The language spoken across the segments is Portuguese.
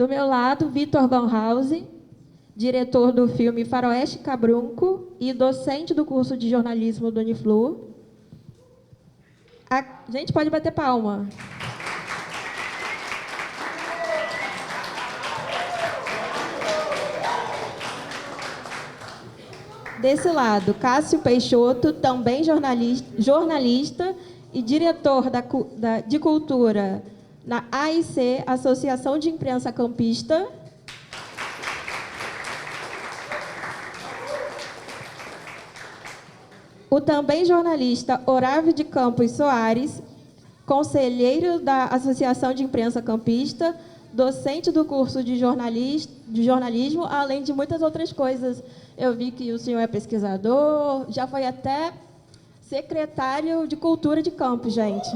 Do meu lado, Vitor Van Hause, diretor do filme Faroeste Cabrunco e docente do curso de jornalismo do Uniflu. Gente, pode bater palma. Desse lado, Cássio Peixoto, também jornalista e diretor de cultura na AIC, Associação de Imprensa Campista. O também jornalista Orávio de Campos Soares, conselheiro da Associação de Imprensa Campista, docente do curso de jornalismo, além de muitas outras coisas. Eu vi que o senhor é pesquisador, já foi até secretário de Cultura de Campos, gente.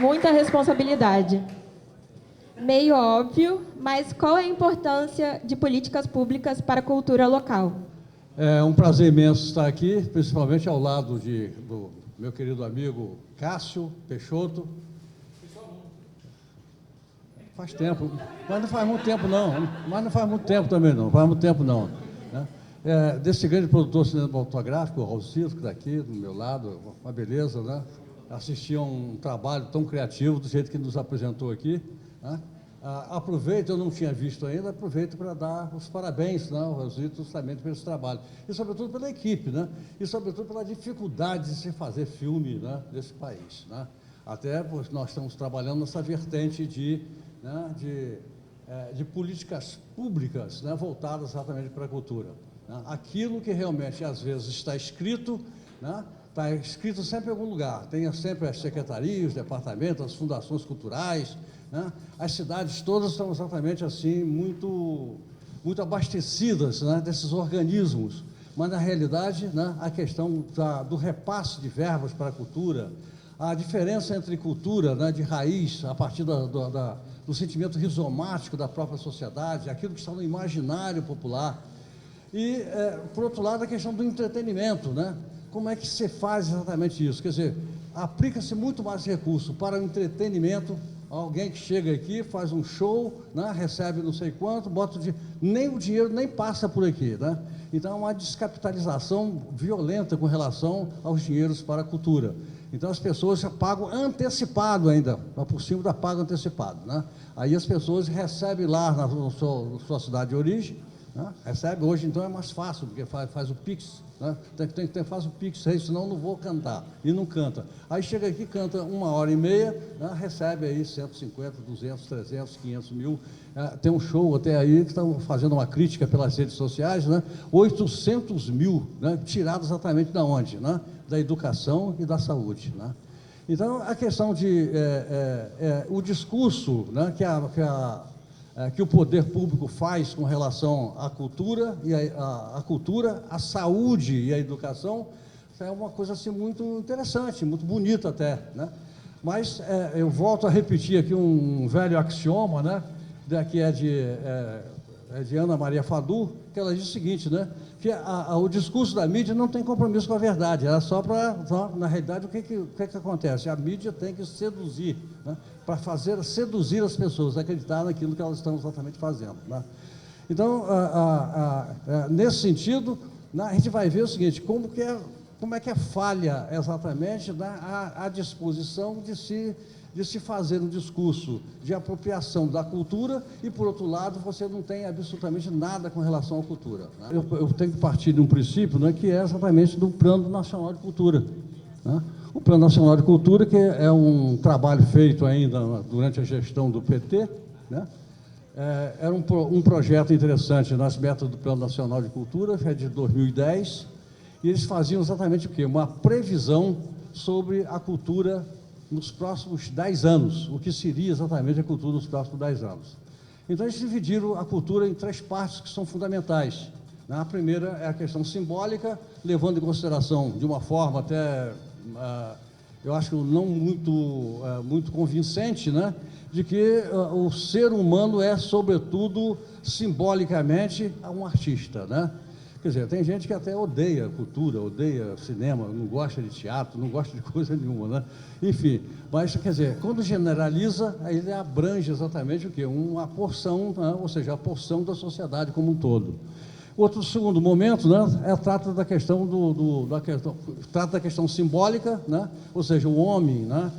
Muita responsabilidade. Meio óbvio, mas qual é a importância de políticas públicas para a cultura local? É um prazer imenso estar aqui, principalmente ao lado do meu querido amigo Cássio Peixoto. Faz tempo, mas não faz muito tempo não, mas não faz muito tempo também não, faz muito tempo não. Né? Desse grande produtor cinematográfico, o Raulcito, que está aqui do meu lado, uma beleza, né? Assistir a um trabalho tão criativo, do jeito que nos apresentou aqui. Né? Aproveito, eu não tinha visto ainda, aproveito para dar os parabéns, né, ao Raulzito, justamente por esse trabalho. E, sobretudo, pela equipe, né? E, sobretudo, pela dificuldade de se fazer filme, né, nesse país. Né? Até porque nós estamos trabalhando nessa vertente de políticas públicas, né, voltadas exatamente para a cultura. Né? Aquilo que realmente, às vezes, está escrito, né? Está escrito sempre em algum lugar, tem sempre as secretarias, os departamentos, as fundações culturais, né? As cidades todas estão exatamente assim, muito abastecidas, né, desses organismos, mas, na realidade, né, a questão do repasse de verbas para a cultura, a diferença entre cultura, né, de raiz, a partir do sentimento rizomático da própria sociedade, aquilo que está no imaginário popular, e, por outro lado, a questão do entretenimento, né? Como é que se faz exatamente isso? Quer dizer, aplica-se muito mais recurso para o entretenimento. Alguém que chega aqui, faz um show, né, recebe não sei quanto, nem o dinheiro nem passa por aqui. Né? Então, é uma descapitalização violenta com relação aos dinheiros para a cultura. Então, as pessoas já pagam antecipado ainda, por cima da paga antecipado. Né? Aí as pessoas recebem lá na sua cidade de origem, né? Recebe hoje, então é mais fácil, porque faz o Pix, né? Faz o Pix aí, senão não vou cantar, e não canta. Aí chega aqui, canta 1h30, né? Recebe aí 150, 200, 300, 500 mil. Tem um show até aí que estão fazendo uma crítica pelas redes sociais, né? 800 mil, né? Tirados exatamente da onde? Né? Da educação e da saúde. Né? Então, a questão o discurso, né, que o poder público faz com relação à cultura, a saúde e a educação, é uma coisa assim, muito interessante, muito bonita até. Né? Mas eu volto a repetir aqui um velho axioma, né, que é de Ana Maria Fadu, que ela diz o seguinte, né, que o discurso da mídia não tem compromisso com a verdade, era só na realidade, o que acontece? A mídia tem que seduzir, né, para seduzir as pessoas, acreditar naquilo que elas estão exatamente fazendo. Né? Então, nesse sentido, né, a gente vai ver o seguinte, como é que é falha exatamente, né, a disposição de se fazer um discurso de apropriação da cultura e, por outro lado, você não tem absolutamente nada com relação à cultura. Né? Eu tenho que partir de um princípio, né, que é exatamente do Plano Nacional de Cultura. Né? O Plano Nacional de Cultura, que é um trabalho feito ainda durante a gestão do PT, né? Era um projeto interessante nas metas do Plano Nacional de Cultura, que é de 2010, e eles faziam exatamente o quê? Uma previsão sobre a cultura nos próximos 10 anos, o que seria exatamente a cultura nos próximos 10 anos. Então, eles dividiram a cultura em 3 partes que são fundamentais. A primeira é a questão simbólica, levando em consideração, de uma forma até, eu acho não muito convincente, né, de que o ser humano é, sobretudo, simbolicamente, um artista, né? Quer dizer, tem gente que até odeia cultura, odeia cinema, não gosta de teatro, não gosta de coisa nenhuma, né? Enfim, mas, quer dizer, quando generaliza, aí ele abrange exatamente o quê? Uma porção, né? Ou seja, a porção da sociedade como um todo. Outro segundo momento, né, trata da questão trata da questão simbólica, né? Ou seja, o homem, né,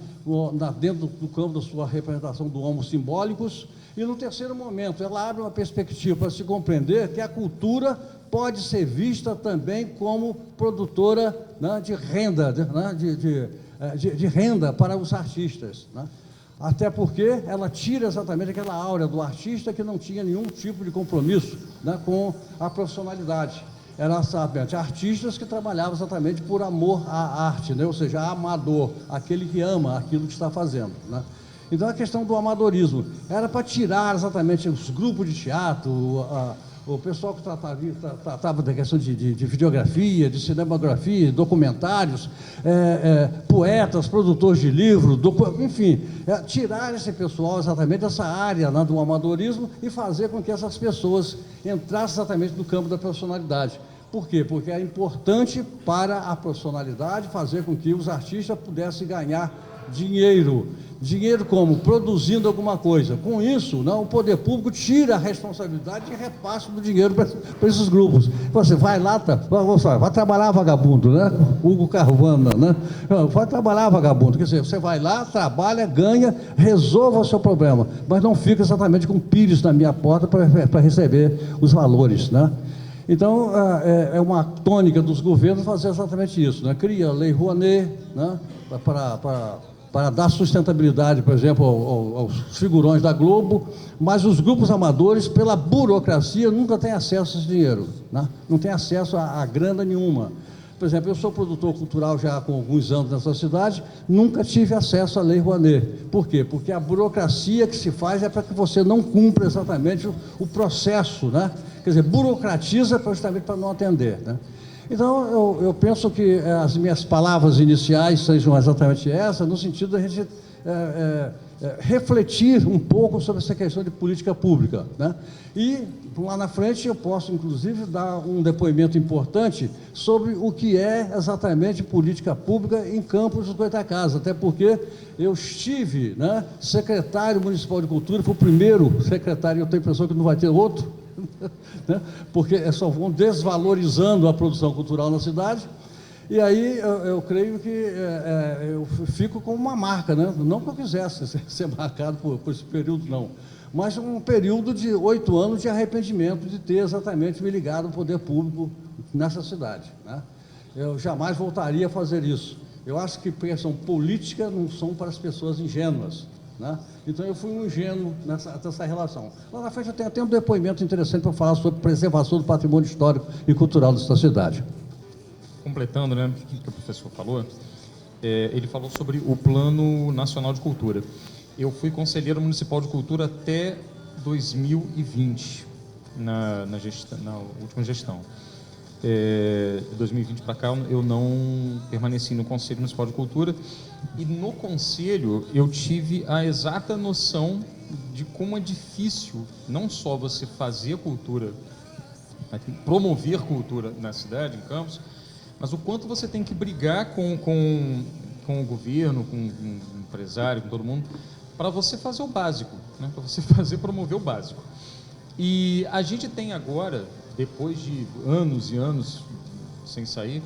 dentro do campo da sua representação do homo simbólicos. E no terceiro momento, ela abre uma perspectiva para se compreender que a cultura pode ser vista também como produtora, né, de renda, né, de renda para os artistas, né? Até porque ela tira exatamente aquela áurea do artista que não tinha nenhum tipo de compromisso, né, com a profissionalidade. Eram exatamente artistas que trabalhavam exatamente por amor à arte, né? Ou seja, amador, aquele que ama aquilo que está fazendo, né? Então a questão do amadorismo era para tirar exatamente os grupos de teatro, o pessoal que tratava da questão de videografia, de cinematografia, documentários, poetas, produtores de livros, enfim, tirar esse pessoal exatamente dessa área, né, do amadorismo e fazer com que essas pessoas entrassem exatamente no campo da profissionalidade. Por quê? Porque é importante para a profissionalidade fazer com que os artistas pudessem ganhar dinheiro. Dinheiro como? Produzindo alguma coisa. Com isso, não, o poder público tira a responsabilidade e repassa do dinheiro para esses grupos. Você vai lá, vai trabalhar vagabundo, né? Hugo Carvana, né? Vai trabalhar vagabundo. Quer dizer, você vai lá, trabalha, ganha, resolva o seu problema, mas não fica exatamente com pires na minha porta para receber os valores, né? Então, é uma tônica dos governos fazer exatamente isso, né? Cria a Lei Rouanet, né? Para dar sustentabilidade, por exemplo, aos figurões da Globo, mas os grupos amadores, pela burocracia, nunca têm acesso a esse dinheiro, né? Não tem acesso a grana nenhuma. Por exemplo, eu sou produtor cultural já com alguns anos nessa cidade, nunca tive acesso à Lei Rouanet. Por quê? Porque a burocracia que se faz é para que você não cumpra exatamente o processo, né? Quer dizer, burocratiza justamente para não atender, né? Então, eu penso que as minhas palavras iniciais sejam exatamente essas, no sentido da gente refletir um pouco sobre essa questão de política pública, né? E, lá na frente, eu posso, inclusive, dar um depoimento importante sobre o que é exatamente política pública em Campos dos Goytacazes, até porque eu estive, né, secretário municipal de cultura, fui o primeiro secretário, eu tenho a impressão que não vai ter outro, né? Porque só vão desvalorizando a produção cultural na cidade. E aí eu creio que eu fico com uma marca, né? Não que eu quisesse ser marcado por esse período, não, mas um período de 8 anos de arrependimento de ter exatamente me ligado ao poder público nessa cidade, né? Eu jamais voltaria a fazer isso. Eu acho que questão política não são para as pessoas ingênuas, né? Então eu fui um ingênuo nessa relação. Lá na frente eu tenho até um depoimento interessante para falar sobre preservação do patrimônio histórico e cultural dessa cidade. Completando, né, o que o professor falou, ele falou sobre o Plano Nacional de Cultura. Eu fui conselheiro municipal de cultura até 2020, na última gestão. De 2020 para cá, eu não permaneci no Conselho Municipal de Cultura, e no Conselho eu tive a exata noção de como é difícil não só você fazer cultura, promover cultura na cidade, em Campos, mas o quanto você tem que brigar com o governo, com o empresário, com todo mundo, para você fazer o básico, né? Para você promover o básico. E a gente tem agora, depois de anos e anos sem sair,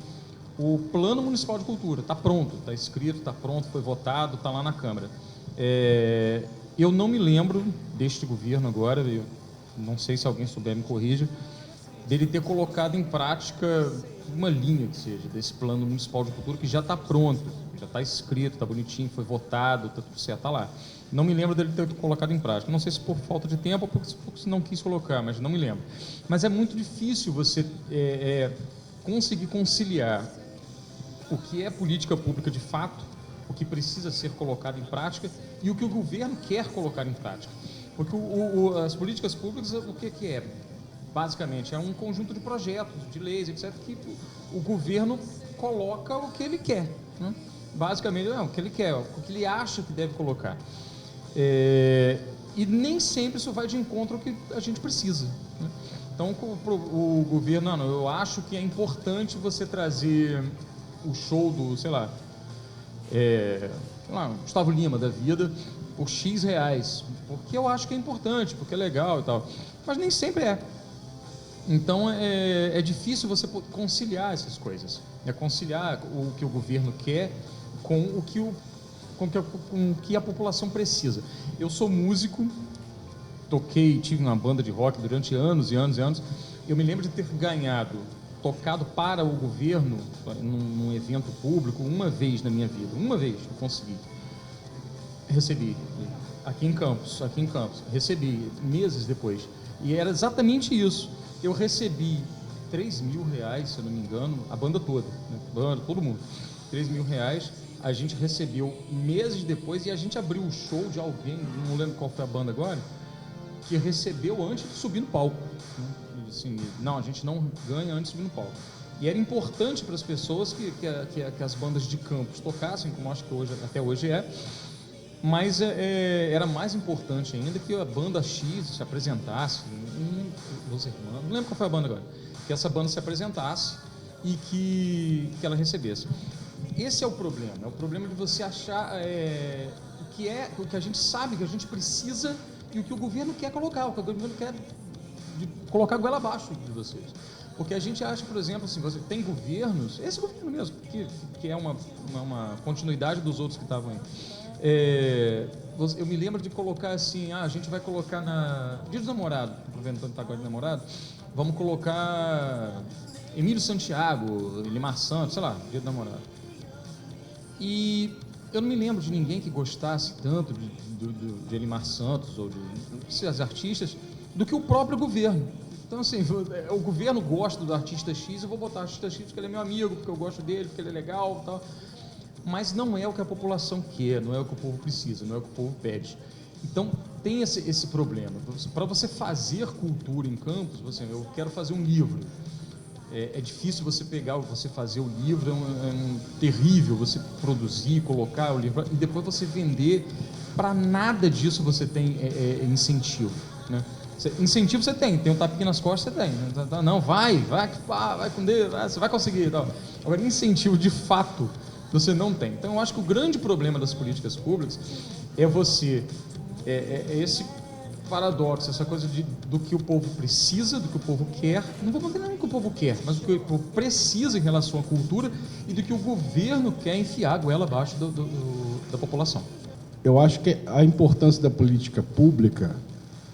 o Plano Municipal de Cultura está pronto, está escrito, está pronto, foi votado, está lá na Câmara. Eu não me lembro deste governo agora, eu não sei se alguém souber me corrija, dele ter colocado em prática uma linha que seja desse Plano Municipal de Cultura que já está pronto, já está escrito, está bonitinho, foi votado, está tudo certo, está lá. Não me lembro dele ter colocado em prática. Não sei se por falta de tempo ou porque não quis colocar, mas não me lembro. Mas é muito difícil você conseguir conciliar o que é política pública de fato, o que precisa ser colocado em prática e o que o governo quer colocar em prática. Porque as políticas públicas, o que é? Basicamente, é um conjunto de projetos, de leis, etc., que o governo coloca o que ele quer, né? Basicamente, o que ele quer, o que ele acha que deve colocar. E nem sempre isso vai de encontro ao que a gente precisa, né? Então, o governo, não, eu acho que é importante você trazer o show do, sei lá, Gustavo Lima da vida, por X reais, porque eu acho que é importante, porque é legal e tal, mas nem sempre é. Então, é difícil você conciliar essas coisas, conciliar o que o governo quer com o que a população precisa. Eu sou músico, tive uma banda de rock durante anos e anos e anos. Eu me lembro de ter tocado para o governo num evento público uma vez na minha vida. Uma vez eu consegui. Recebi aqui em Campos, recebi meses depois. E era exatamente isso. Eu recebi R$3.000, se eu não me engano, a banda toda, né? Banda, todo mundo. R$3.000. A gente recebeu meses depois e a gente abriu o show de alguém, não lembro qual foi a banda agora, que recebeu antes de subir no palco. Assim, não, a gente não ganha antes de subir no palco. E era importante para as pessoas que as bandas de campos tocassem, como acho que até hoje é, mas era mais importante ainda que a banda X se apresentasse, Los Hermanos, não lembro qual foi a banda agora, que essa banda se apresentasse e que ela recebesse. Esse é o problema de você achar o que a gente sabe, que a gente precisa e o que o governo quer colocar, o que o governo quer colocar a goela abaixo de vocês. Porque a gente acha, por exemplo, assim, você tem governos, esse governo mesmo, que é uma continuidade dos outros que estavam aí. Eu me lembro de colocar assim, a gente vai colocar Dia dos Namorados, aproveitando que tá agora de namorado, vamos colocar Emílio Santiago, Limar Santos, sei lá, Dia do Namorado. E eu não me lembro de ninguém que gostasse tanto de Elimar Santos ou desses artistas do que o próprio governo. Então, assim, o governo gosta do artista X, eu vou botar o artista X porque ele é meu amigo, porque eu gosto dele, porque ele é legal e tal. Mas não é o que a população quer, não é o que o povo precisa, não é o que o povo pede. Então, tem esse problema. Para você fazer cultura em Campos, eu quero fazer um livro. É difícil você fazer o livro, é terrível você produzir, colocar o livro e depois você vender. Para nada disso você tem incentivo, né? Incentivo você tem um tapinha nas costas, você tem, né? Não, vai com Deus, você vai conseguir. Tal. Agora, incentivo de fato você não tem. Então, eu acho que o grande problema das políticas públicas é esse paradoxo, essa coisa do que o povo precisa, do que o povo quer, não vou dizer nem o que o povo quer, mas o que o povo precisa em relação à cultura e do que o governo quer enfiar a goela abaixo da população. Eu acho que a importância da política pública,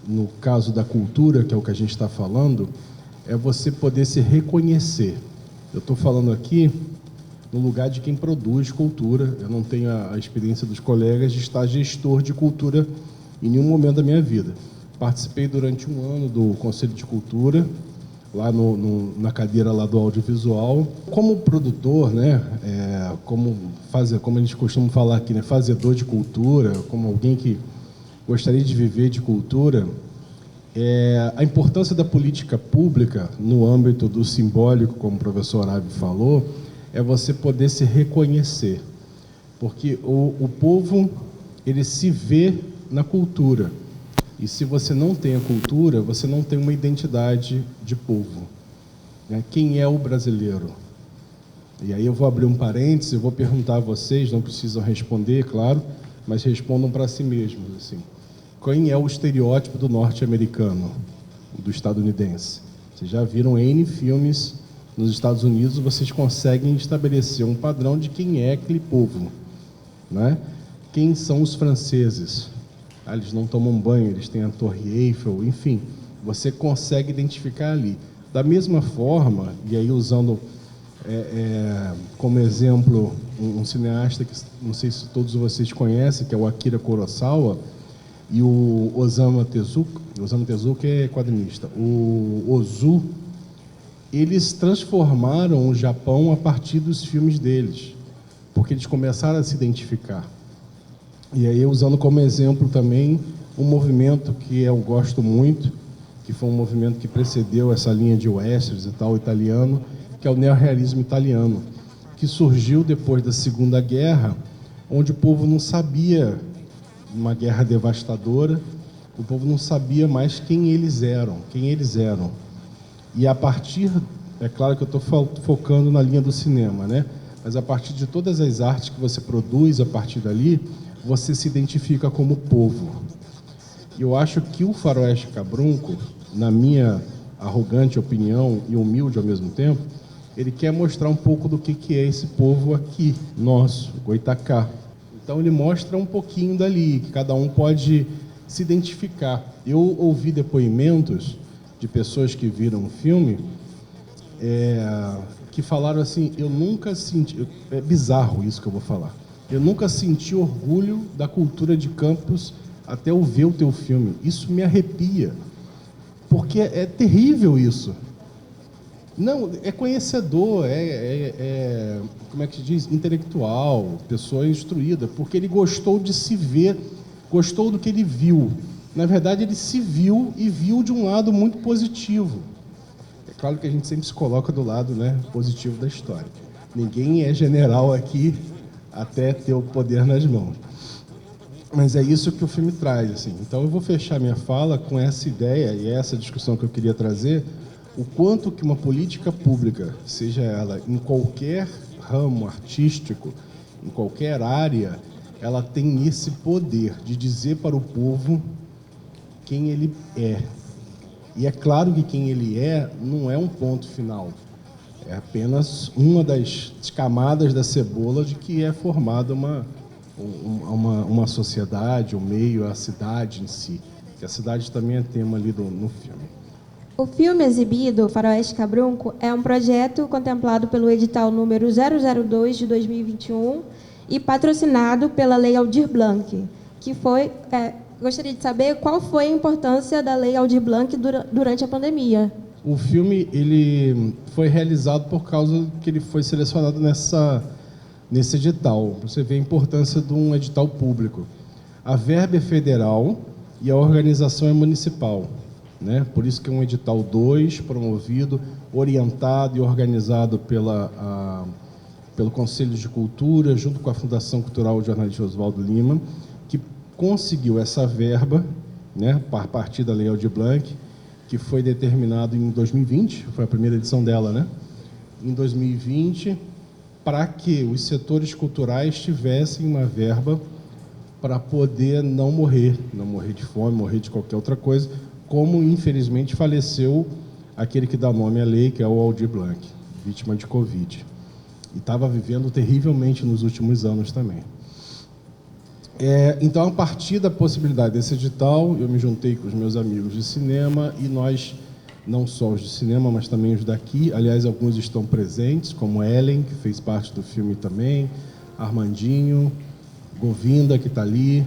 no caso da cultura, que é o que a gente está falando, é você poder se reconhecer. Eu estou falando aqui no lugar de quem produz cultura, eu não tenho a experiência dos colegas de estar gestor de cultura em nenhum momento da minha vida. Participei durante um ano do Conselho de Cultura, lá na cadeira lá do audiovisual. Como produtor, né, como a gente costuma falar aqui, né, fazedor de cultura, como alguém que gostaria de viver de cultura, a importância da política pública no âmbito do simbólico, como o professor Arábio falou, é você poder se reconhecer. Porque o povo, ele se vê na cultura. E se você não tem a cultura, você não tem uma identidade de povo, né? Quem é o brasileiro? E aí eu vou abrir um parênteses, eu vou perguntar a vocês, não precisam responder, claro, mas respondam para si mesmos, assim. Quem é o estereótipo do norte-americano, do estadunidense? Vocês já viram N filmes nos Estados Unidos, vocês conseguem estabelecer um padrão de quem é aquele povo, né? Quem são os franceses? Eles não tomam banho, eles têm a Torre Eiffel, enfim, você consegue identificar ali. Da mesma forma, e aí usando como exemplo um cineasta que não sei se todos vocês conhecem, que é o Akira Kurosawa, e o Osamu Tezuka é quadrinista, o Ozu, eles transformaram o Japão a partir dos filmes deles, porque eles começaram a se identificar. E aí, usando como exemplo também um movimento que eu gosto muito, que foi um movimento que precedeu essa linha de westerns e tal, italiano, que é o neorrealismo italiano, que surgiu depois da Segunda Guerra, onde o povo não sabia, uma guerra devastadora, o povo não sabia mais quem eles eram. E a partir, é claro que eu estou focando na linha do cinema, né? Mas a partir de todas as artes que você produz a partir dali, você se identifica como povo. E eu acho que o Faroeste Cabrunco, na minha arrogante opinião e humilde ao mesmo tempo, ele quer mostrar um pouco do que é esse povo aqui, nosso, Goitacá. Então ele mostra um pouquinho dali, que cada um pode se identificar. Eu ouvi depoimentos de pessoas que viram o filme, que falaram assim, eu nunca senti... É bizarro isso que eu vou falar. Eu nunca senti orgulho da cultura de Campos até eu ver o teu filme. Isso me arrepia, porque é terrível isso. Não, é conhecedor, como é que se diz? Intelectual, pessoa instruída, porque ele gostou de se ver, gostou do que ele viu. Na verdade, ele se viu e viu de um lado muito positivo. É claro que a gente sempre se coloca do lado, né, positivo da história. Ninguém é general aqui até ter o poder nas mãos. Mas é isso que o filme traz, assim. Então eu vou fechar minha fala com essa ideia e essa discussão que eu queria trazer, o quanto que uma política pública, seja ela em qualquer ramo artístico, em qualquer área, ela tem esse poder de dizer para o povo quem ele é. E é claro que quem ele é não é um ponto final. É apenas uma das camadas da cebola de que é formada uma sociedade, o meio, a cidade em si. Que a cidade também é tema ali no filme. O filme exibido, Faroeste Cabrunco, é um projeto contemplado pelo edital número 002 de 2021 e patrocinado pela Lei Aldir Blanc, que foi... gostaria de saber qual foi a importância da Lei Aldir Blanc durante a pandemia. O filme ele foi realizado por causa que ele foi selecionado nesse edital. Você vê a importância de um edital público. A verba é federal e a organização é municipal, né? Por isso que é um edital 2, promovido, orientado e organizado pelo Conselho de Cultura, junto com a Fundação Cultural Jornalista Oswaldo Lima, que conseguiu essa verba, né, a partir da Lei Aldir Blanc, que foi determinado em 2020, foi a primeira edição dela, né? Em 2020, para que os setores culturais tivessem uma verba para poder não morrer de fome, morrer de qualquer outra coisa, como infelizmente faleceu aquele que dá nome à lei, que é o Aldir Blanc, vítima de Covid. E estava vivendo terrivelmente nos últimos anos também. Então, a partir da possibilidade desse edital, eu me juntei com os meus amigos de cinema e nós, não só os de cinema, mas também os daqui, aliás, alguns estão presentes, como Ellen, que fez parte do filme também, Armandinho, Govinda, que está ali,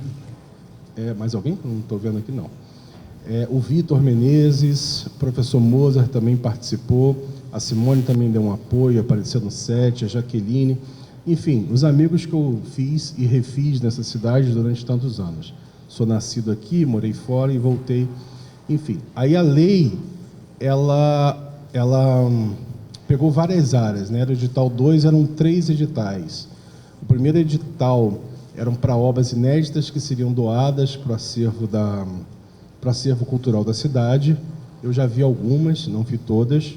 mais alguém? Não estou vendo aqui, não. O Vitor Menezes, o professor Mozart também participou, a Simone também deu um apoio, apareceu no set, a Jaqueline... Enfim, os amigos que eu fiz e refiz nessa cidade durante tantos anos. Sou nascido aqui, morei fora e voltei. Enfim, aí a lei, ela pegou várias áreas, né? No edital 2 eram 3 editais. O primeiro edital eram para obras inéditas que seriam doadas para o acervo cultural da cidade. Eu já vi algumas, não vi todas.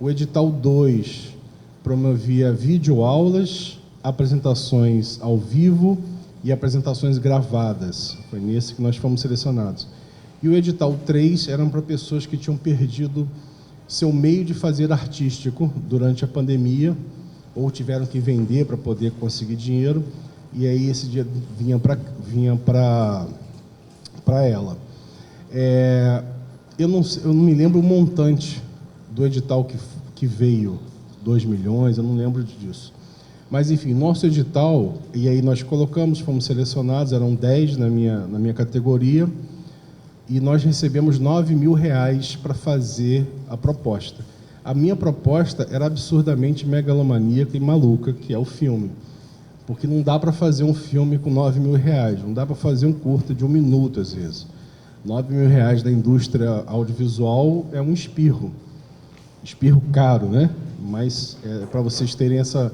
O edital 2 promovia videoaulas, apresentações ao vivo e apresentações gravadas. Foi nesse que nós fomos selecionados. E o edital 3 eram para pessoas que tinham perdido seu meio de fazer artístico durante a pandemia ou tiveram que vender para poder conseguir dinheiro, e aí esse dia vinha para ela. Eu não me lembro o montante do edital que veio, 2 milhões, eu não lembro disso. Mas, enfim, nosso edital, e aí nós colocamos, fomos selecionados, eram 10 na minha categoria, e nós recebemos R$9 mil para fazer a proposta. A minha proposta era absurdamente megalomaníaca e maluca, que é o filme. Porque não dá para fazer um filme com R$9 mil, não dá para fazer um curta de 1 minuto, às vezes. R$9 mil da indústria audiovisual é um espirro caro, né? Mas para vocês terem essa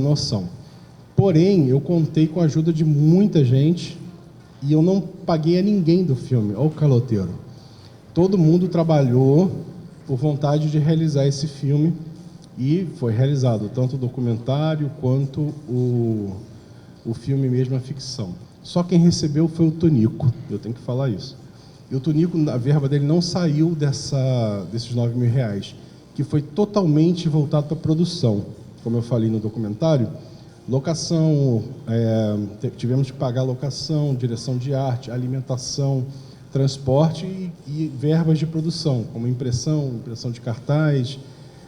noção. Porém, eu contei com a ajuda de muita gente e eu não paguei a ninguém do filme. Olha o caloteiro. Todo mundo trabalhou por vontade de realizar esse filme, e foi realizado tanto o documentário quanto o filme mesmo, a ficção. Só quem recebeu foi o Tonico, eu tenho que falar isso. E o Tonico, a verba dele não saiu desses R$ 9.000, que foi totalmente voltado para a produção. Como eu falei no documentário, locação, tivemos que pagar locação, direção de arte, alimentação, transporte e verbas de produção, como impressão de cartaz,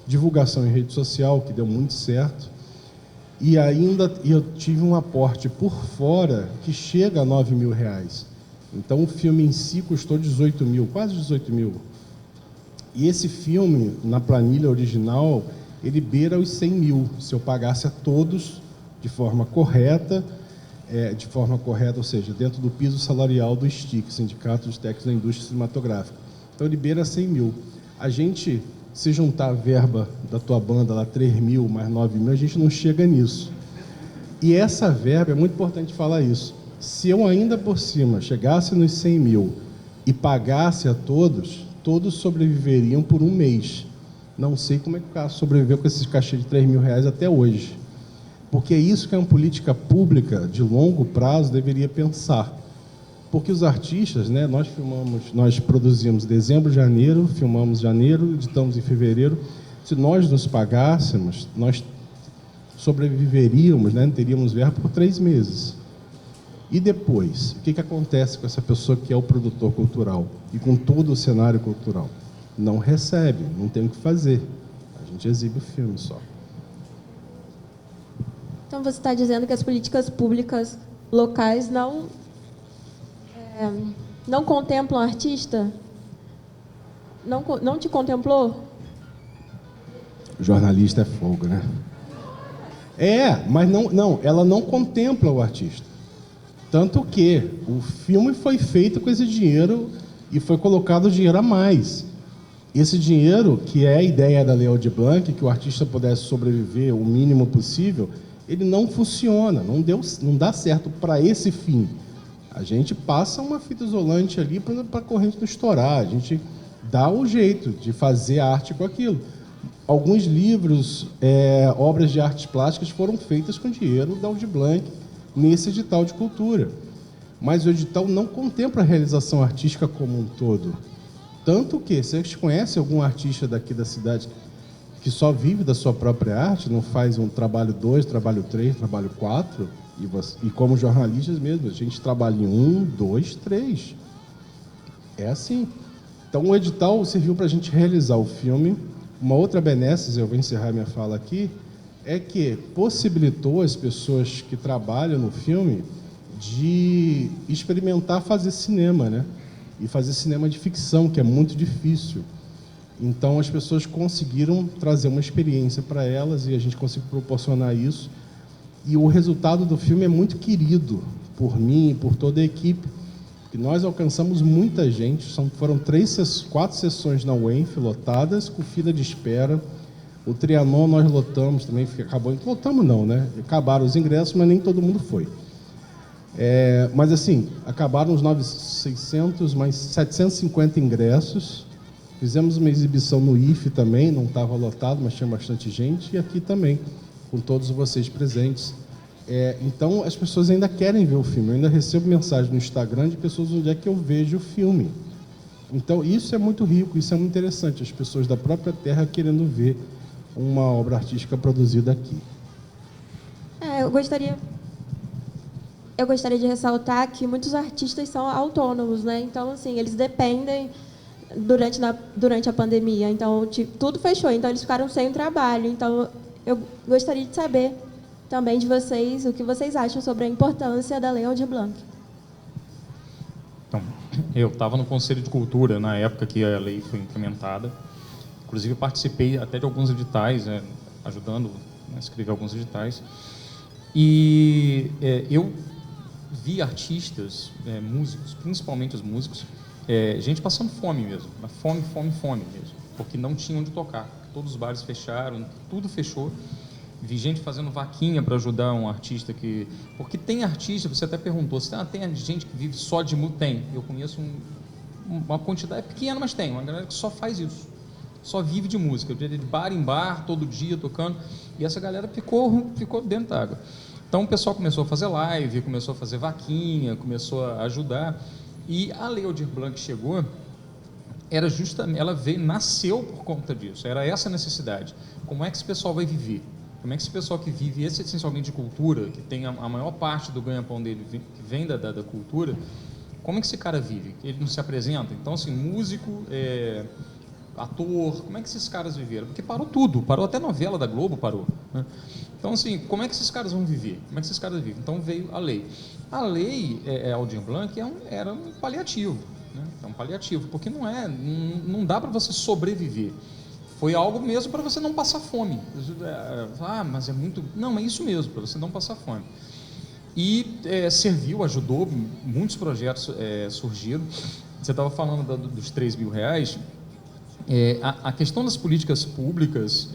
divulgação em rede social, que deu muito certo. E ainda eu tive um aporte por fora que chega a R$ 9.000. Então o filme em si custou 18 mil, quase 18 mil. E esse filme, na planilha original, ele beira os 100 mil, se eu pagasse a todos de forma correta, ou seja, dentro do piso salarial do STIC, Sindicato dos Técnicos da Indústria Cinematográfica. Então ele beira 100 mil. A gente, se juntar a verba da tua banda lá, 3 mil mais 9 mil, a gente não chega nisso. E essa verba, é muito importante falar isso, se eu ainda por cima chegasse nos 100 mil e pagasse a todos, todos sobreviveriam por um mês. Não sei como é que o cara sobreviveu com esses cachê de R$ 3.000 até hoje. Porque é isso que uma política pública de longo prazo deveria pensar. Porque os artistas, né, nós produzimos dezembro, janeiro, filmamos janeiro, editamos em fevereiro. Se nós nos pagássemos, nós sobreviveríamos, né, teríamos verba por 3 meses. E depois, o que acontece com essa pessoa que é o produtor cultural e com todo o cenário cultural? Não recebe, não tem o que fazer. A gente exibe o filme só. Então, você está dizendo que as políticas públicas locais não contemplam artista? Não te contemplou? Jornalista é fogo, né? Mas não, ela não contempla o artista. Tanto que o filme foi feito com esse dinheiro e foi colocado dinheiro a mais. Esse dinheiro, que é a ideia da Lei Aldir Blanc, que o artista pudesse sobreviver o mínimo possível, ele não funciona, não dá certo para esse fim. A gente passa uma fita isolante ali para a corrente não estourar, a gente dá o jeito de fazer arte com aquilo. Alguns livros, obras de artes plásticas foram feitas com dinheiro da Aldir Blanc nesse edital de cultura. Mas o edital não contempla a realização artística como um todo. Tanto que, vocês conhecem algum artista daqui da cidade que só vive da sua própria arte, não faz um trabalho 2, trabalho 3, trabalho 4, e como jornalistas mesmo, a gente trabalha em 1, 2, 3. É assim. Então o edital serviu para a gente realizar o filme. Uma outra benesse, eu vou encerrar minha fala aqui, é que possibilitou as pessoas que trabalham no filme de experimentar fazer cinema, né? E fazer cinema de ficção, que é muito difícil. Então, as pessoas conseguiram trazer uma experiência para elas e a gente conseguiu proporcionar isso. E o resultado do filme é muito querido por mim e por toda a equipe. E nós alcançamos muita gente, foram 4 sessões na UENF lotadas, com fila de espera. O Trianon nós lotamos também, lotamos não, né? Acabaram os ingressos, mas nem todo mundo foi. Mas assim, acabaram os 600, mais 750 ingressos. Fizemos uma exibição no IFE também, não estava lotado, mas tinha bastante gente, e aqui também, com todos vocês presentes. Então, as pessoas ainda querem ver o filme. Eu ainda recebo mensagem no Instagram de pessoas onde é que eu vejo o filme. Então, isso é muito rico, isso é muito interessante, as pessoas da própria terra querendo ver uma obra artística produzida aqui. Eu gostaria de ressaltar que muitos artistas são autônomos, né? Então, assim, eles dependem durante a pandemia. Então, tudo fechou, então eles ficaram sem trabalho. Então, eu gostaria de saber também de vocês o que vocês acham sobre a importância da Lei Aldir Blanc. Então, eu estava no Conselho de Cultura na época que a lei foi implementada. Inclusive, participei até de alguns editais, ajudando a escrever alguns editais. E eu vi artistas, músicos, principalmente os músicos, gente passando fome mesmo, fome mesmo, porque não tinha onde tocar. Todos os bares fecharam, tudo fechou. Vi gente fazendo vaquinha para ajudar um artista que... Porque tem artista, você até perguntou, tem gente que vive só de música? Tem. Eu conheço uma quantidade pequena, mas tem. Uma galera que só faz isso. só vive de música, de bar em bar, todo dia tocando, e essa galera ficou dentro d'água. Então o pessoal começou a fazer live, começou a fazer vaquinha, começou a ajudar, e a Lei Aldir Blanc chegou, era justamente, nasceu por conta disso, era essa necessidade. Como é que esse pessoal vai viver? Como é que esse pessoal que vive essencialmente de cultura, que tem a maior parte do ganha-pão dele que vem da cultura, como é que esse cara vive? Ele não se apresenta? Então, assim, músico, ator, como é que esses caras viveram? Porque parou tudo, parou até novela da Globo, parou, né? Então, assim, como é que esses caras vão viver? Como é que esses caras vivem? Então veio a lei. A lei Aldir Blanc era um paliativo, né? É um paliativo, porque não dá para você sobreviver. Foi algo mesmo para você não passar fome. Mas é muito... Não, é isso mesmo, para você não passar fome. E serviu, ajudou, muitos projetos surgiram. Você estava falando dos 3 mil reais. A questão das políticas públicas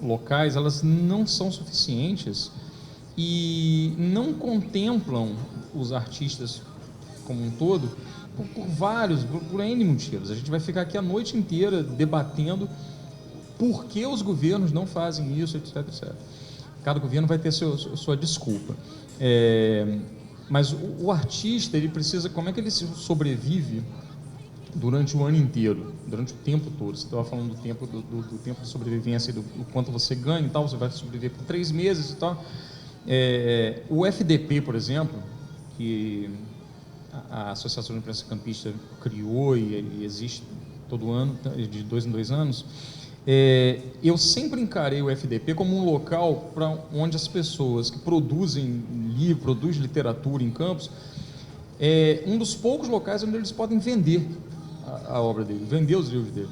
locais, elas não são suficientes e não contemplam os artistas como um todo por N motivos. A gente vai ficar aqui a noite inteira debatendo por que os governos não fazem isso, etc, etc. Cada governo vai ter sua desculpa. Mas o artista, ele precisa... Como é que ele sobrevive durante o ano inteiro, durante o tempo todo? Você estava falando do tempo de sobrevivência, do quanto você ganha e tal, você vai sobreviver por 3 meses e tal. O FDP, por exemplo, que a Associação de Imprensa Campista criou e existe todo ano, de 2 em 2 anos, eu sempre encarei o FDP como um local para onde as pessoas que produzem livro, produzem literatura em Campos, um dos poucos locais onde eles podem vender a obra dele, vender os livros dele.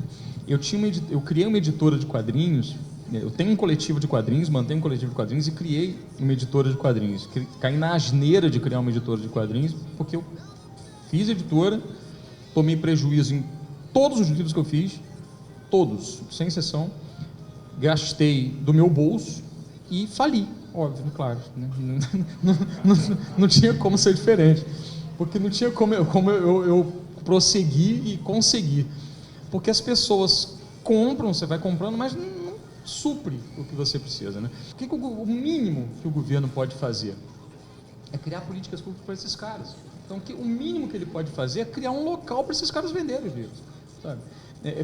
Eu criei uma editora de quadrinhos, eu tenho um coletivo de quadrinhos, mantenho um coletivo de quadrinhos e criei uma editora de quadrinhos. Caí na asneira de criar uma editora de quadrinhos, porque eu fiz editora, tomei prejuízo em todos os livros que eu fiz, todos, sem exceção, gastei do meu bolso e fali, óbvio, claro, né? Não tinha como ser diferente, porque não tinha como eu prosseguir e conseguir, porque as pessoas compram, você vai comprando, mas não supre o que você precisa, né? O mínimo que o governo pode fazer é criar políticas públicas para esses caras. Então, o mínimo que ele pode fazer é criar um local para esses caras venderem os livros, sabe?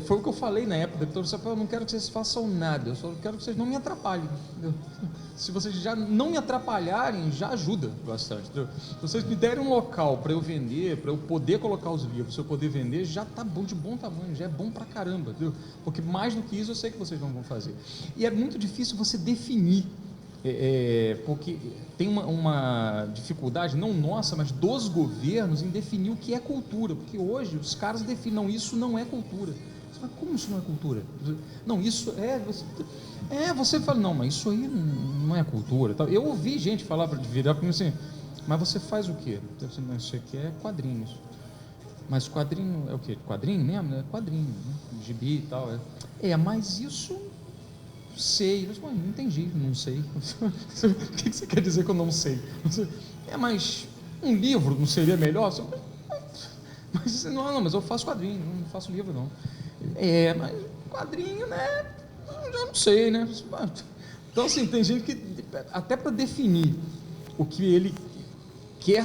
Foi o que eu falei na época, eu não quero que vocês façam nada, eu só quero que vocês não me atrapalhem, entendeu? Se vocês já não me atrapalharem, já ajuda bastante, entendeu? Se vocês me derem um local para eu vender, para eu poder colocar os livros, se eu poder vender, já está bom, de bom tamanho, já é bom pra caramba, entendeu? Porque mais do que isso eu sei que vocês não vão fazer. E é muito difícil você definir, porque tem uma dificuldade, não nossa, mas dos governos, em definir o que é cultura, porque hoje os caras definem, não, isso não é cultura. Você fala, como isso não é cultura? Não, isso você fala, não, mas isso aí não é cultura. Eu ouvi gente falar, para virar para mim assim, mas você faz o quê? Não, isso aqui é quadrinhos. Mas quadrinho é o quê? Quadrinho mesmo? É quadrinho, né? Gibi e tal. Mas isso... sei, mas não entendi, não sei. O que você quer dizer que eu não sei? Mas um livro não seria melhor? Mas mas eu faço quadrinho, não faço livro não. Mas quadrinho, né? Eu não sei, né? Então, assim, tem gente que até para definir o que ele quer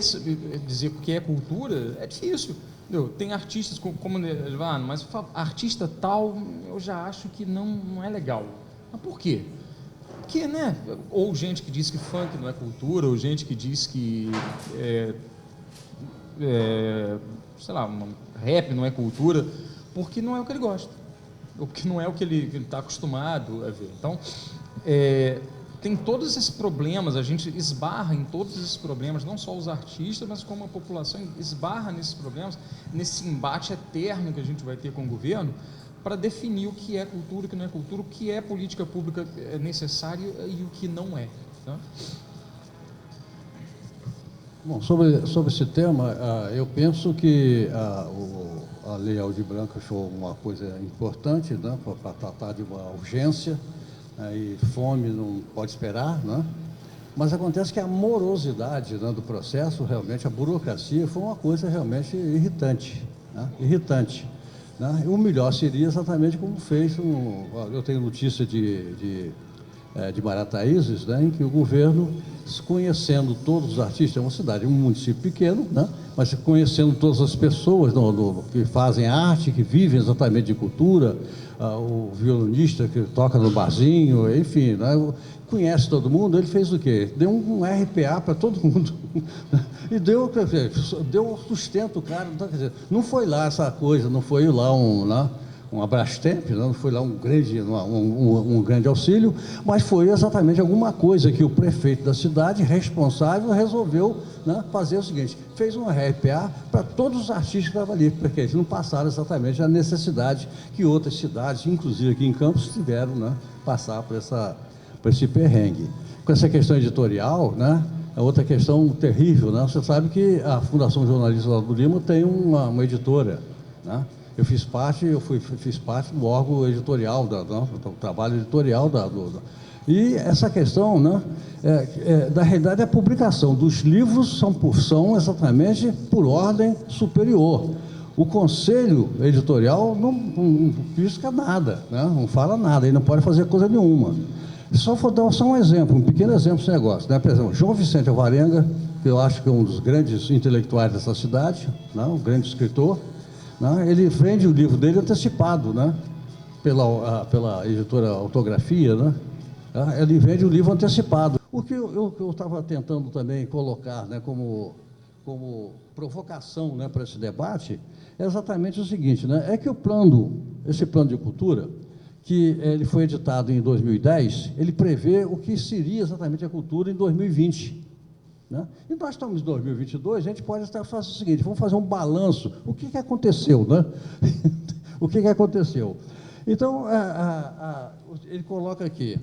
dizer o que é cultura, é difícil. Entendeu? Tem artistas como mas artista tal, eu já acho que não é legal. Mas por quê? Porque, né? Ou gente que diz que funk não é cultura, ou gente que diz que sei lá, rap não é cultura, porque não é o que ele gosta, ou porque não é o que ele está acostumado a ver. Então, tem todos esses problemas, a gente esbarra em todos esses problemas, não só os artistas, mas como a população esbarra nesses problemas, nesse embate eterno que a gente vai ter com o governo, para definir o que é cultura, o que não é cultura, o que é política pública necessária e o que não é. Tá? Bom, sobre esse tema, eu penso que a Lei Aldir Blanc achou uma coisa importante, né, para tratar de uma urgência, e fome não pode esperar, né? Mas acontece que a morosidade, né, do processo, realmente, a burocracia, foi uma coisa realmente irritante, né? Irritante. né? O melhor seria exatamente como fez, eu tenho notícia de Marataízes, né, em que o governo, conhecendo todos os artistas, é uma cidade, um município pequeno, né, mas conhecendo todas as pessoas que fazem arte, que vivem exatamente de cultura, o violonista que toca no barzinho, enfim, né, conhece todo mundo, ele fez o quê? Deu um RPA para todo mundo e deu sustento, cara. Então, quer dizer, não foi lá essa coisa, não foi lá um Abrastemp, não foi lá um grande auxílio, mas foi exatamente alguma coisa que o prefeito da cidade, responsável, resolveu, né, fazer o seguinte: fez um RPA para todos os artistas que estavam ali, porque eles não passaram exatamente a necessidade que outras cidades, inclusive aqui em Campos, tiveram, né, passar por esse perrengue. Com essa questão editorial, né, é outra questão terrível, né? Você sabe que a Fundação Jornalista do Lima tem uma editora, né? Eu fiz parte do órgão editorial, do trabalho editorial e essa questão, né, da realidade, a publicação dos livros são exatamente por ordem superior. O conselho editorial não pisca nada, né, não fala nada, ele não pode fazer coisa nenhuma. Só vou dar um exemplo, um pequeno exemplo desse negócio, né? Por exemplo, João Vicente Alvarenga, que eu acho que é um dos grandes intelectuais dessa cidade, né, um grande escritor, né, ele vende o livro dele antecipado, né, pela editora Autografia, né, ele vende o livro antecipado. O que eu estava tentando também colocar, né, como provocação, né, para esse debate é exatamente o seguinte, né, é que esse plano de cultura, que ele foi editado em 2010, ele prevê o que seria exatamente a cultura em 2020. Né? E nós estamos em 2022, a gente pode estar fazendo o seguinte: vamos fazer um balanço. O que aconteceu, né? O que aconteceu? Então, ele coloca aqui,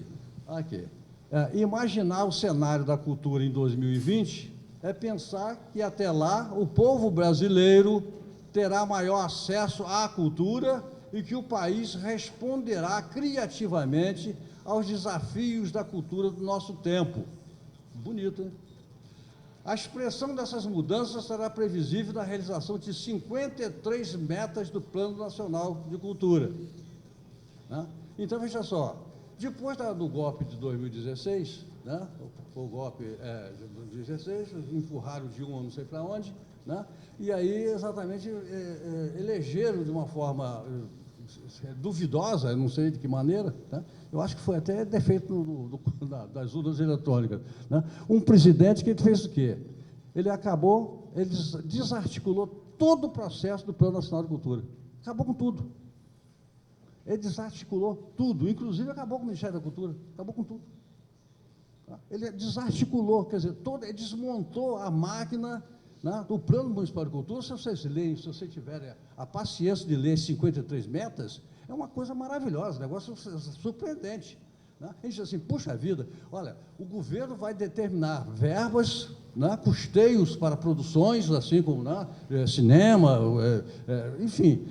imaginar o cenário da cultura em 2020 é pensar que até lá o povo brasileiro terá maior acesso à cultura e que o país responderá criativamente aos desafios da cultura do nosso tempo. Bonito, hein? A expressão dessas mudanças será previsível na realização de 53 metas do Plano Nacional de Cultura. Né? Então, veja só, depois do golpe de 2016, né, o golpe de 2016, empurraram o Dilma não sei para onde, né, e aí exatamente elegeram de uma forma duvidosa, não sei de que maneira, né? Eu acho que foi até defeito das urnas eletrônicas, né? Um presidente que fez o quê? Ele desarticulou todo o processo do Plano Nacional de Cultura, acabou com tudo. Ele desarticulou tudo, inclusive acabou com o Ministério da Cultura, acabou com tudo. Ele desarticulou, quer dizer, ele desmontou a máquina, né, do Plano Municipal de Cultura. Se vocês leem, se vocês tiverem a paciência de ler 53 metas, é uma coisa maravilhosa, um negócio surpreendente. Né? A gente diz assim: puxa vida, olha, o governo vai determinar verbas, né, custeios para produções, assim como, né, cinema, enfim,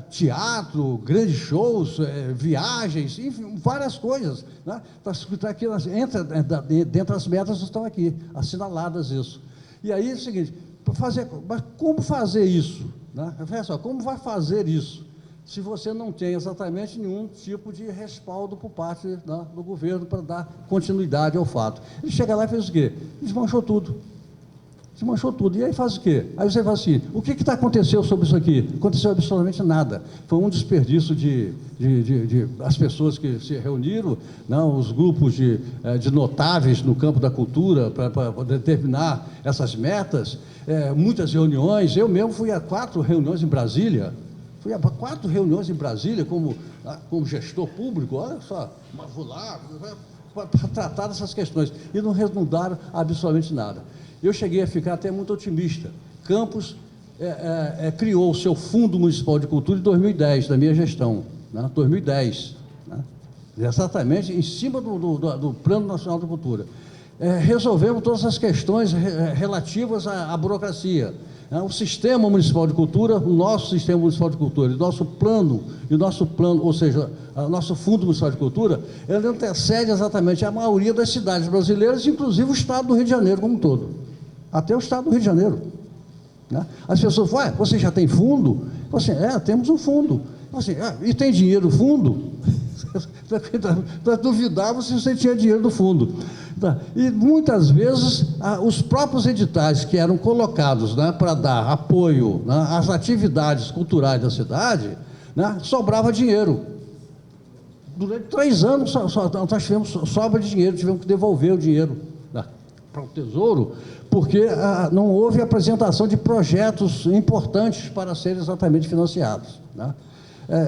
teatro, grandes shows, viagens, enfim, várias coisas. Né? Tá aqui, dentro das metas estão aqui, assinaladas isso. E aí é o seguinte: mas como fazer isso? Né? Olha só, como vai fazer isso se você não tem exatamente nenhum tipo de respaldo por parte, né, do governo para dar continuidade ao fato? Ele chega lá e fez o quê? Desmanchou tudo. Desmanchou tudo. E aí faz o quê? Aí você fala assim: o que aconteceu sobre isso aqui? Não aconteceu absolutamente nada. Foi um desperdício de as pessoas que se reuniram, não, os grupos de notáveis no campo da cultura para determinar essas metas, muitas reuniões. Eu mesmo fui a 4 reuniões em Brasília. Fui a 4 reuniões em Brasília como gestor público, olha só, mas vou lá para tratar dessas questões. E não mudaram absolutamente nada. Eu cheguei a ficar até muito otimista. Campos criou o seu Fundo Municipal de Cultura em 2010, da minha gestão, né? 2010, né? Exatamente em cima do Plano Nacional de Cultura. Resolvemos todas as questões relativas à burocracia. O Sistema Municipal de Cultura, o nosso Sistema Municipal de Cultura, o nosso plano, ou seja, o nosso Fundo Municipal de Cultura, ele antecede exatamente a maioria das cidades brasileiras, inclusive o Estado do Rio de Janeiro como um todo. Até o Estado do Rio de Janeiro. Né? As pessoas falam: você já tem fundo? Assim, temos um fundo. Assim, e tem dinheiro do fundo? Nós duvidávamos se você tinha dinheiro do fundo. E muitas vezes os próprios editais que eram colocados, né, para dar apoio, né, às atividades culturais da cidade, né, sobrava dinheiro. Durante 3 anos nós tivemos sobra de dinheiro, tivemos que devolver o dinheiro, né, para o Tesouro, porque não houve apresentação de projetos importantes para serem exatamente financiados, né?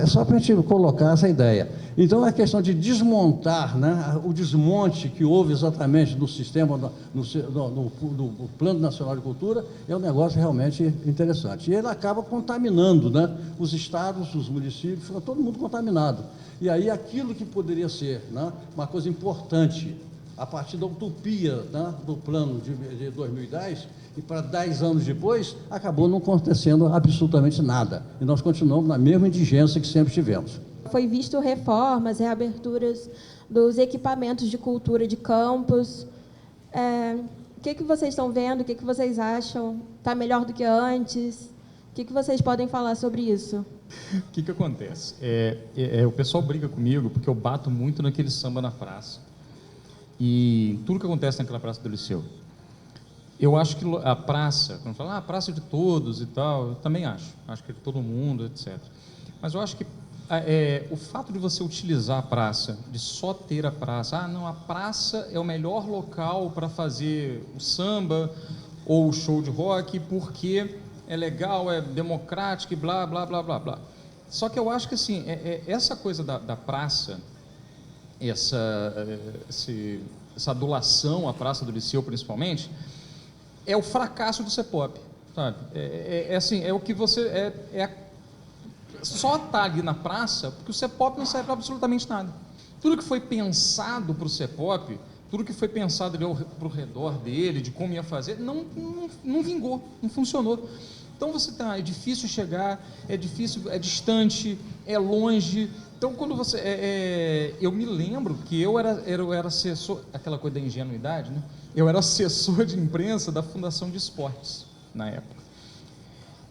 Só para a gente colocar essa ideia. Então, a questão de desmontar, né, o desmonte que houve exatamente no sistema, no Plano Nacional de Cultura, é um negócio realmente interessante. E ele acaba contaminando, né, os estados, os municípios, fica todo mundo contaminado. E aí, aquilo que poderia ser, né, uma coisa importante, a partir da utopia, né, do plano de 2010, e para 10 anos depois, acabou não acontecendo absolutamente nada. E nós continuamos na mesma indigência que sempre tivemos. Foi visto reformas, reaberturas dos equipamentos de cultura de campos. O que vocês estão vendo? O que vocês acham? Está melhor do que antes? O que vocês podem falar sobre isso? O que acontece? O pessoal briga comigo porque eu bato muito naquele samba na praça. E tudo que acontece naquela praça do Liceu. Eu acho que a praça, quando fala, a praça é de todos e tal, eu também acho que é de todo mundo, etc. Mas eu acho que o fato de você utilizar a praça, de só ter a praça, a praça é o melhor local para fazer o samba ou o show de rock, porque é legal, é democrático e blá, blá, blá, blá, blá. Só que eu acho que, assim, essa coisa da praça, essa adulação à Praça do Liceu, principalmente, é o fracasso do CEPOP, sabe? Assim, é o que você... só está ali na praça porque o CEPOP não serve para absolutamente nada. Tudo que foi pensado para o CEPOP, tudo que foi pensado para o redor dele, de como ia fazer, não vingou, não funcionou. Então é difícil chegar, é difícil, é distante, é longe. Então, quando você... eu me lembro que eu era assessor, aquela coisa da ingenuidade, né? Eu era assessor de imprensa da Fundação de Esportes, na época.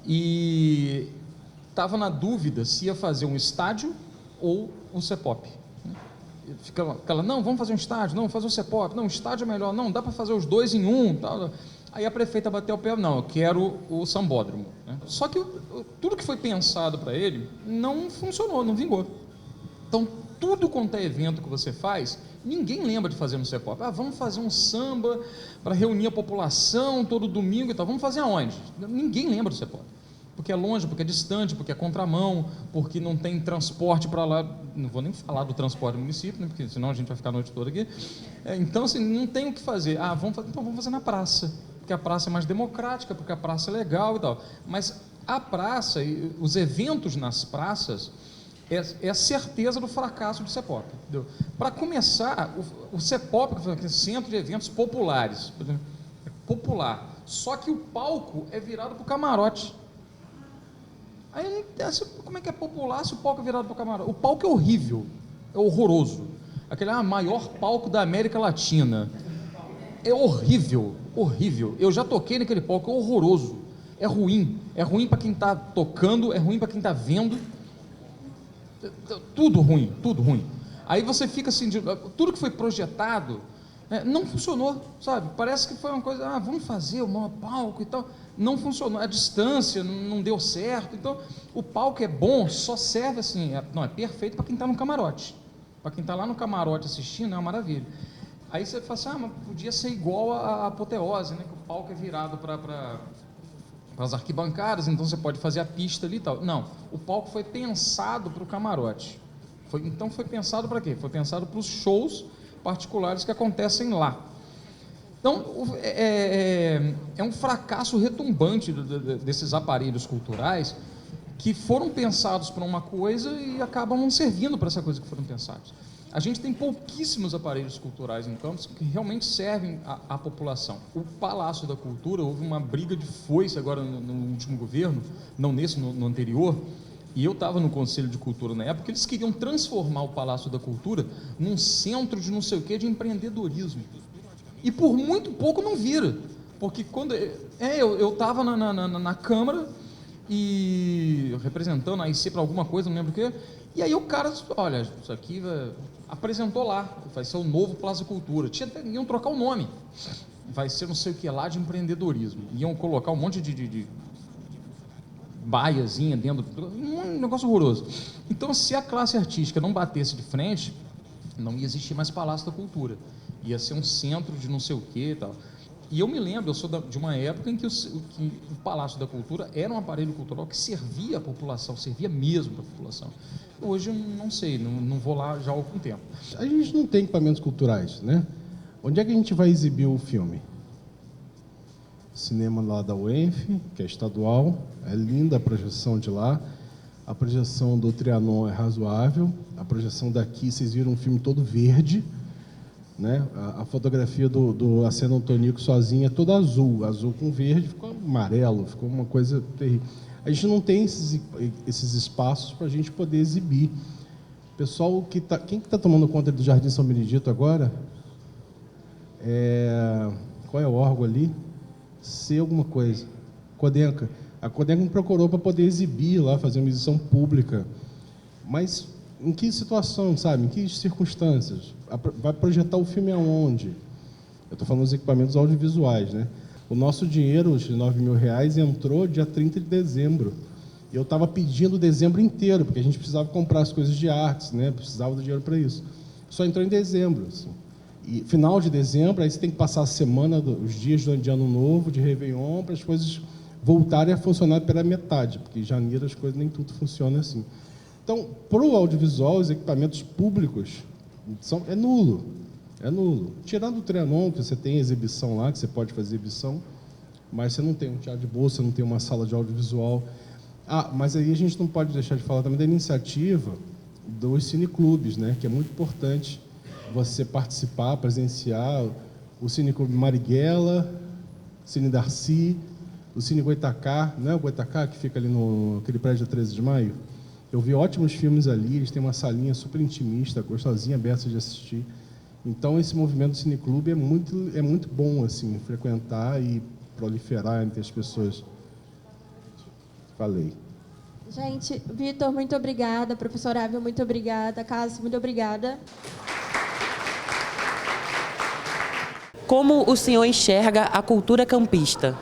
E estava na dúvida se ia fazer um estádio ou um CEPOP. Ficava aquela, não, vamos fazer um estádio, não, fazer um CEPOP, não, estádio é melhor, não, dá para fazer os dois em um, tal. Aí a prefeita bateu o pé, não, eu quero o sambódromo, né? Só que tudo que foi pensado para ele não funcionou, não vingou. Então, tudo quanto é evento que você faz, ninguém lembra de fazer no CEPOP. Vamos fazer um samba para reunir a população todo domingo e tal. Vamos fazer aonde? Ninguém lembra do CEPOP. Porque é longe, porque é distante, porque é contramão, porque não tem transporte para lá. Não vou nem falar do transporte do município, né, porque senão a gente vai ficar a noite toda aqui. Então, assim, não tem o que fazer. Então vamos fazer na praça, porque a praça é mais democrática, porque a praça é legal e tal. Mas a praça, os eventos nas praças, é a certeza do fracasso do CEPOP. Para começar, o CEPOP, que é Centro de Eventos Populares, é popular, só que o palco é virado para o camarote. Aí eu não entendo como é que é popular se o palco é virado para o camarote. O palco é horrível, é horroroso. Aquele maior palco da América Latina. É horrível, horrível. Eu já toquei naquele palco, é horroroso. É ruim para quem está tocando, é ruim para quem está vendo. Tudo ruim, tudo ruim. Aí você fica assim, tudo que foi projetado, não funcionou, sabe? Parece que foi uma coisa, vamos fazer o maior palco e tal. Não funcionou, a distância não deu certo. Então, o palco é bom, só serve assim, é perfeito para quem está no camarote. Para quem está lá no camarote assistindo, é uma maravilha. Aí você fala assim, mas podia ser igual a Apoteose, né? Que o palco é virado para as arquibancadas, então você pode fazer a pista ali e tal. Não, o palco foi pensado para o camarote. Então foi pensado para quê? Foi pensado para os shows particulares que acontecem lá. Então, é um fracasso retumbante desses aparelhos culturais que foram pensados para uma coisa e acabam não servindo para essa coisa que foram pensados. A gente tem pouquíssimos aparelhos culturais em Campos que realmente servem à população. O Palácio da Cultura, houve uma briga de foice agora no último governo, não nesse, no anterior, e eu estava no Conselho de Cultura na época, eles queriam transformar o Palácio da Cultura num centro de não sei o quê, de empreendedorismo. E por muito pouco não vira, porque quando eu estava na Câmara e representando a AIC para alguma coisa, não lembro o quê. E aí o cara, olha, isso aqui apresentou lá, vai ser o novo Plaza Cultura. Iam trocar o nome, vai ser não sei o que lá de empreendedorismo. Iam colocar um monte de baiazinha dentro, um negócio horroroso. Então, se a classe artística não batesse de frente, não ia existir mais Palácio da Cultura. Ia ser um centro de não sei o que e tal. E eu me lembro, eu sou de uma época em que o Palácio da Cultura era um aparelho cultural que servia à população, servia mesmo para a população. Hoje eu não sei, não vou lá já há algum tempo. A gente não tem equipamentos culturais, né? Onde é que a gente vai exibir o filme? Cinema lá da UENF, que é estadual, é linda a projeção de lá. A projeção do Trianon é razoável. A projeção daqui, vocês viram um filme todo verde, né? A fotografia do Aceno Antonico sozinha é toda azul com verde, ficou amarelo, ficou uma coisa terrível. A gente não tem esses espaços para a gente poder exibir. Pessoal, quem que está tomando conta do Jardim São Benedito agora? Qual é o órgão ali? C alguma coisa. Codenca. A Codenca me procurou para poder exibir lá, fazer uma exibição pública. Mas em que situação, sabe? Em que circunstâncias? Vai projetar o filme aonde? Eu estou falando dos equipamentos audiovisuais, né? O nosso dinheiro, os R$9.000, entrou dia 30 de dezembro. E eu estava pedindo dezembro inteiro, porque a gente precisava comprar as coisas de artes, né? Precisava do dinheiro para isso. Só entrou em dezembro, assim. E final de dezembro, aí você tem que passar a semana, os dias de Ano Novo, de Réveillon, para as coisas voltarem a funcionar pela metade, porque em janeiro as coisas nem tudo funciona assim. Então, para o audiovisual, os equipamentos públicos é nulo. É nulo. Tirando o Trianon, que você tem exibição lá, que você pode fazer exibição, mas você não tem um teatro de bolsa, você não tem uma sala de audiovisual. Mas aí a gente não pode deixar de falar também da iniciativa dos cineclubes, né, que é muito importante você participar, presenciar o Cineclube Marighella, Cine Darcy, o Cine Goitacá, não é o Goitacá que fica ali naquele prédio da 13 de Maio? Eu vi ótimos filmes ali, eles têm uma salinha super intimista, gostosinha, aberta de assistir. Então, esse movimento do Cineclube é muito bom, assim, frequentar e proliferar entre as pessoas. Falei. Gente, Vitor, muito obrigada. Professor Ávila, muito obrigada. Cássio, muito obrigada. Como o senhor enxerga a cultura campista?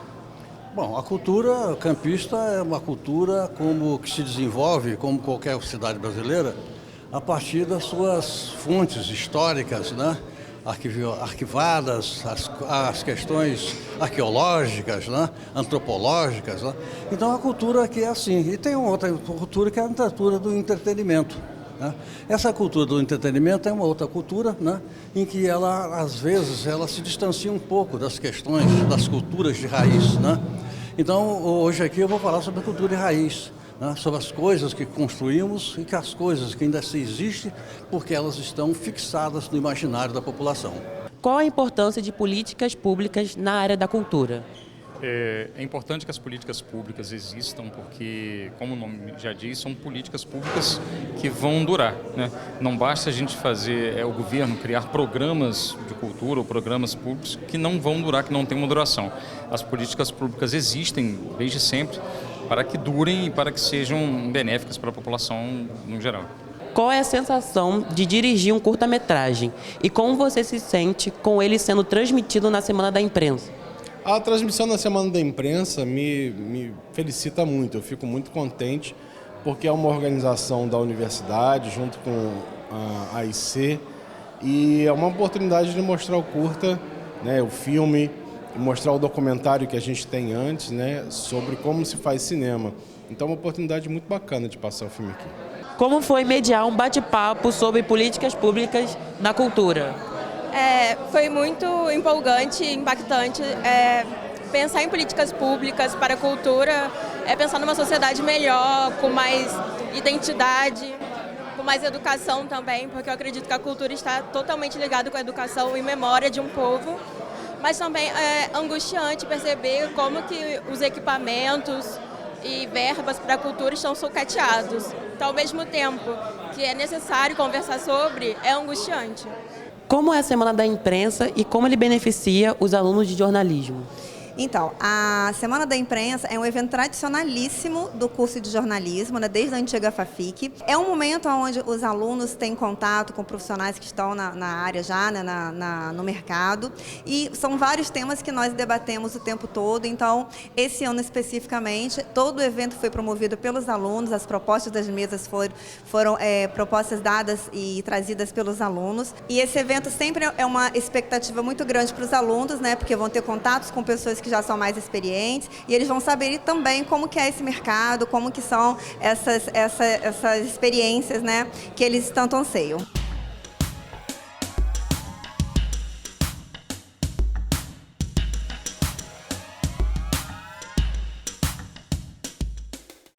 Bom, a cultura campista é uma cultura que se desenvolve, como qualquer cidade brasileira, a partir das suas fontes históricas, né? Arquivadas, as questões arqueológicas, né? Antropológicas. Né? Então, a cultura que é assim. E tem uma outra cultura que é a cultura do entretenimento. Né? Essa cultura do entretenimento é uma outra cultura, né? Em que ela, às vezes, ela se distancia um pouco das questões, das culturas de raiz. Né? Então, hoje aqui eu vou falar sobre a cultura de raiz, né? Sobre as coisas que construímos e que as coisas que ainda se existem porque elas estão fixadas no imaginário da população. Qual a importância de políticas públicas na área da cultura? É importante que as políticas públicas existam porque, como o nome já diz, são políticas públicas que vão durar, né? Não basta a gente fazer, o governo criar programas de cultura ou programas públicos que não vão durar, que não têm uma duração. As políticas públicas existem desde sempre para que durem e para que sejam benéficas para a população no geral. Qual é a sensação de dirigir um curta-metragem e como você se sente com ele sendo transmitido na Semana da Imprensa? A transmissão na Semana da Imprensa me felicita muito, eu fico muito contente, porque é uma organização da universidade, junto com a AIC, e é uma oportunidade de mostrar o curta, né, o filme, e mostrar o documentário que a gente tem antes, né, sobre como se faz cinema. Então é uma oportunidade muito bacana de passar o filme aqui. Como foi mediar um bate-papo sobre políticas públicas na cultura? Foi muito empolgante, impactante. Pensar em políticas públicas para a cultura é pensar numa sociedade melhor, com mais identidade, com mais educação também, porque eu acredito que a cultura está totalmente ligada com a educação e memória de um povo. Mas também é angustiante perceber como que os equipamentos e verbas para a cultura estão sucateados. Então, ao mesmo tempo que é necessário conversar sobre, é angustiante. Como é a Semana da Imprensa e como ele beneficia os alunos de jornalismo? Então, a Semana da Imprensa é um evento tradicionalíssimo do curso de jornalismo, né, desde a antiga FAFIC. É um momento onde os alunos têm contato com profissionais que estão na área já, né, no mercado, e são vários temas que nós debatemos o tempo todo. Então, esse ano especificamente, todo o evento foi promovido pelos alunos, as propostas das mesas foram propostas dadas e trazidas pelos alunos. E esse evento sempre é uma expectativa muito grande para os alunos, né, porque vão ter contatos com pessoas que já são mais experientes e eles vão saber também como que é esse mercado, como que são essas experiências, né, que eles tanto anseiam.